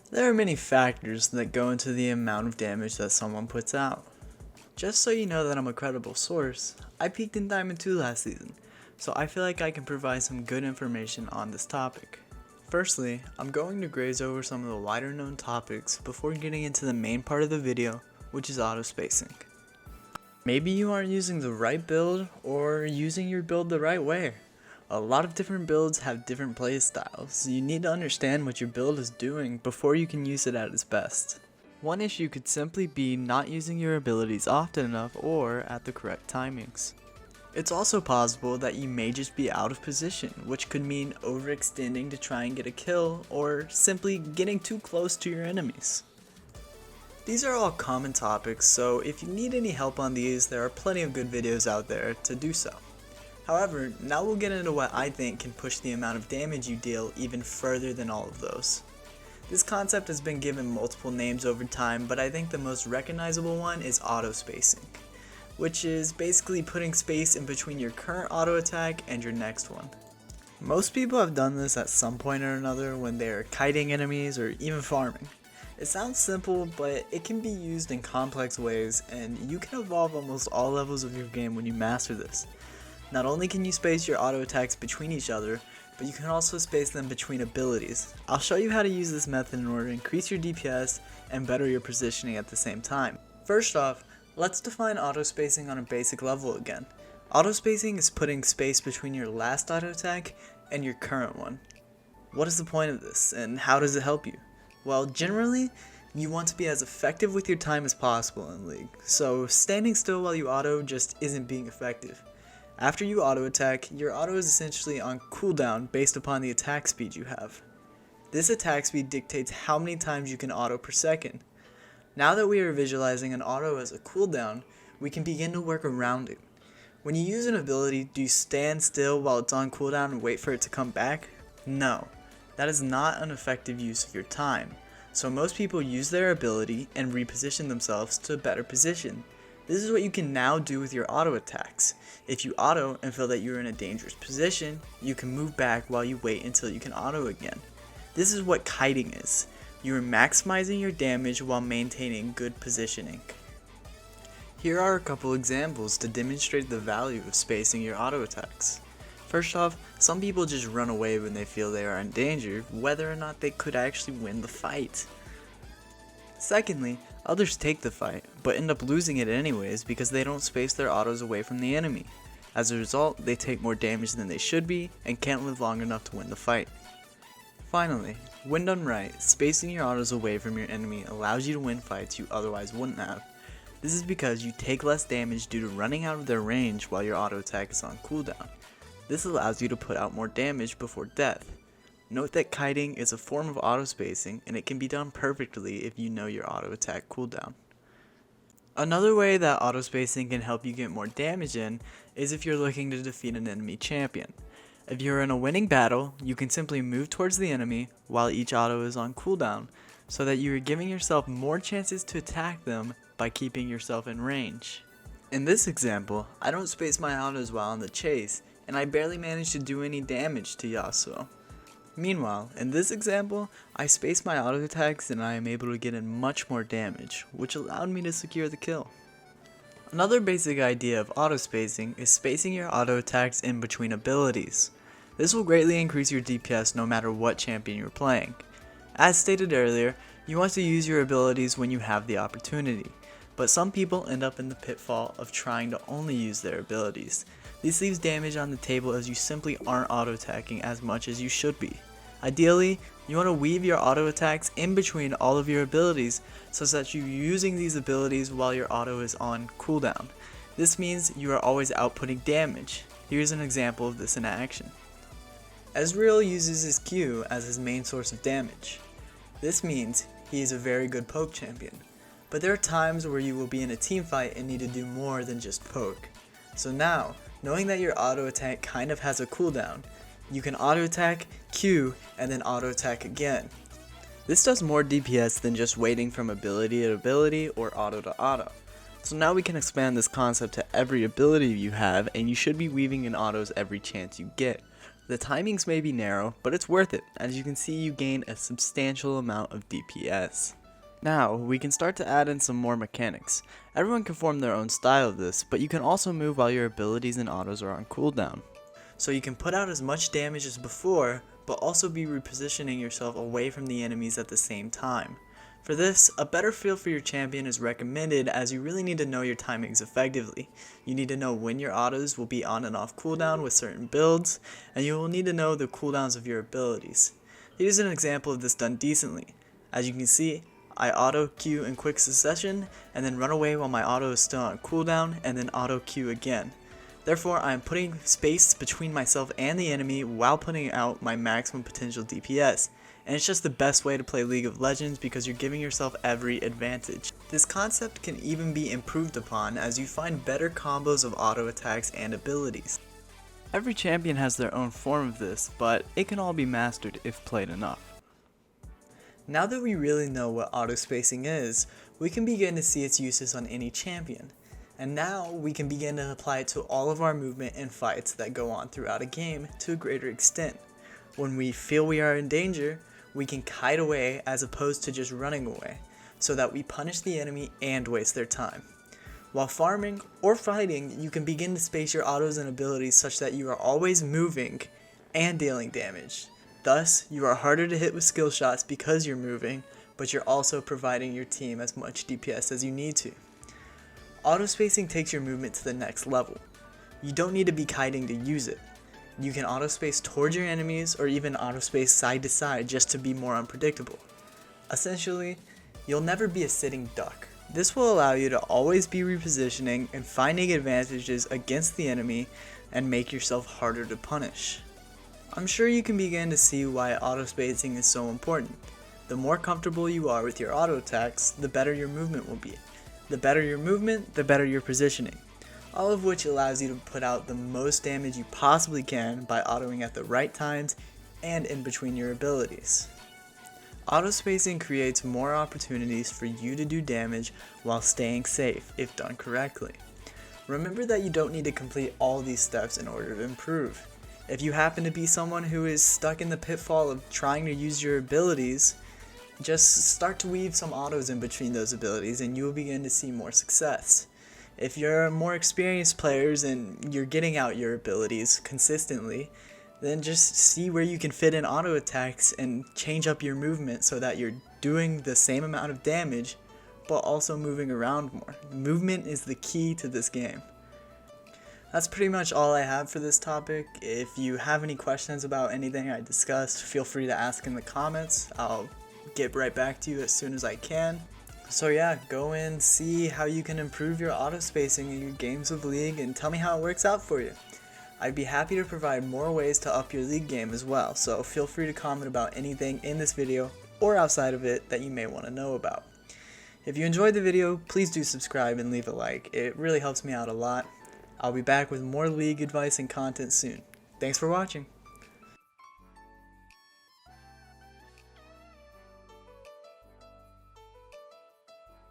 There are many factors that go into the amount of damage that someone puts out. Just so you know that I'm a credible source, I peaked in Diamond 2 last season, so I feel like I can provide some good information on this topic. Firstly, I'm going to graze over some of the lighter known topics before getting into the main part of the video, which is auto spacing. Maybe you aren't using the right build or using your build the right way. A lot of different builds have different play styles, so you need to understand what your build is doing before you can use it at its best. One issue could simply be not using your abilities often enough or at the correct timings. It's also possible that you may just be out of position, which could mean overextending to try and get a kill or simply getting too close to your enemies. These are all common topics, so if you need any help on these, there are plenty of good videos out there to do so. However, now we'll get into what I think can push the amount of damage you deal even further than all of those. This concept has been given multiple names over time, but I think the most recognizable one is auto spacing, which is basically putting space in between your current auto attack and your next one. Most people have done this at some point or another when they are kiting enemies or even farming. It sounds simple, but it can be used in complex ways, and you can evolve almost all levels of your game when you master this. Not only can you space your auto attacks between each other, but you can also space them between abilities. I'll show you how to use this method in order to increase your DPS and better your positioning at the same time. First off, let's define auto spacing on a basic level again. Auto spacing is putting space between your last auto attack and your current one. What is the point of this, and how does it help you? Well, generally, you want to be as effective with your time as possible in League, so standing still while you auto just isn't being effective. After you auto attack, your auto is essentially on cooldown based upon the attack speed you have. This attack speed dictates how many times you can auto per second. Now that we are visualizing an auto as a cooldown, we can begin to work around it. When you use an ability, do you stand still while it's on cooldown and wait for it to come back? No, that is not an effective use of your time. So most people use their ability and reposition themselves to a better position. This is what you can now do with your auto attacks. If you auto and feel that you're in a dangerous position, you can move back while you wait until you can auto again. This is what kiting is. You are maximizing your damage while maintaining good positioning. Here are a couple examples to demonstrate the value of spacing your auto attacks. First off, some people just run away when they feel they are in danger, whether or not they could actually win the fight. Secondly, others take the fight, but end up losing it anyways because they don't space their autos away from the enemy. As a result, they take more damage than they should be and can't live long enough to win the fight. Finally, when done right, spacing your autos away from your enemy allows you to win fights you otherwise wouldn't have. This is because you take less damage due to running out of their range while your auto attack is on cooldown. This allows you to put out more damage before death. Note that kiting is a form of auto spacing, and it can be done perfectly if you know your auto attack cooldown. Another way that auto spacing can help you get more damage in is if you're looking to defeat an enemy champion. If you're in a winning battle, you can simply move towards the enemy while each auto is on cooldown, so that you are giving yourself more chances to attack them by keeping yourself in range. In this example, I don't space my autos while on the chase, and I barely manage to do any damage to Yasuo. Meanwhile, in this example, I space my auto attacks and I am able to get in much more damage, which allowed me to secure the kill. Another basic idea of auto spacing is spacing your auto attacks in between abilities. This will greatly increase your DPS no matter what champion you're playing. As stated earlier, you want to use your abilities when you have the opportunity, but some people end up in the pitfall of trying to only use their abilities. This leaves damage on the table as you simply aren't auto attacking as much as you should be. Ideally, you want to weave your auto attacks in between all of your abilities such that you're using these abilities while your auto is on cooldown. This means you are always outputting damage. Here's an example of this in action. Ezreal uses his Q as his main source of damage. This means he is a very good poke champion. But there are times where you will be in a team fight and need to do more than just poke. So now, knowing that your auto attack kind of has a cooldown, you can auto attack, Q, and then auto attack again. This does more DPS than just waiting from ability to ability or auto to auto. So now we can expand this concept to every ability you have, and you should be weaving in autos every chance you get. The timings may be narrow, but it's worth it. As you can see, you gain a substantial amount of DPS. Now, we can start to add in some more mechanics. Everyone can form their own style of this, but you can also move while your abilities and autos are on cooldown. So you can put out as much damage as before, but also be repositioning yourself away from the enemies at the same time. For this, a better feel for your champion is recommended, as you really need to know your timings effectively. You need to know when your autos will be on and off cooldown with certain builds, and you will need to know the cooldowns of your abilities. Here's an example of this done decently. As you can see, I auto Q in quick succession, and then run away while my auto is still on cooldown, and then auto Q again. Therefore, I am putting space between myself and the enemy while putting out my maximum potential DPS. And it's just the best way to play League of Legends because you're giving yourself every advantage. This concept can even be improved upon as you find better combos of auto attacks and abilities. Every champion has their own form of this, but it can all be mastered if played enough. Now that we really know what auto spacing is, we can begin to see its uses on any champion. And now we can begin to apply it to all of our movement and fights that go on throughout a game to a greater extent. When we feel we are in danger, we can kite away as opposed to just running away, so that we punish the enemy and waste their time. While farming or fighting, you can begin to space your autos and abilities such that you are always moving and dealing damage. Thus, you are harder to hit with skill shots because you're moving, but you're also providing your team as much DPS as you need to. Auto spacing takes your movement to the next level. You don't need to be kiting to use it. You can auto space towards your enemies or even auto space side to side just to be more unpredictable. Essentially, you'll never be a sitting duck. This will allow you to always be repositioning and finding advantages against the enemy and make yourself harder to punish. I'm sure you can begin to see why auto spacing is so important. The more comfortable you are with your auto attacks, the better your movement will be. The better your movement, the better your positioning. All of which allows you to put out the most damage you possibly can by autoing at the right times and in between your abilities. Auto spacing creates more opportunities for you to do damage while staying safe if done correctly. Remember that you don't need to complete all these steps in order to improve. If you happen to be someone who is stuck in the pitfall of trying to use your abilities, just start to weave some autos in between those abilities and you will begin to see more success. If you're more experienced players and you're getting out your abilities consistently, then just see where you can fit in auto attacks and change up your movement so that you're doing the same amount of damage but also moving around more. Movement is the key to this game. That's pretty much all I have for this topic. If you have any questions about anything I discussed, feel free to ask in the comments. I'll get right back to you as soon as I can. So yeah, go and see how you can improve your auto spacing in your games of League and tell me how it works out for you. I'd be happy to provide more ways to up your League game as well, so feel free to comment about anything in this video or outside of it that you may want to know about. If you enjoyed the video, please do subscribe and leave a like. It really helps me out a lot. I'll be back with more League advice and content soon. Thanks for watching.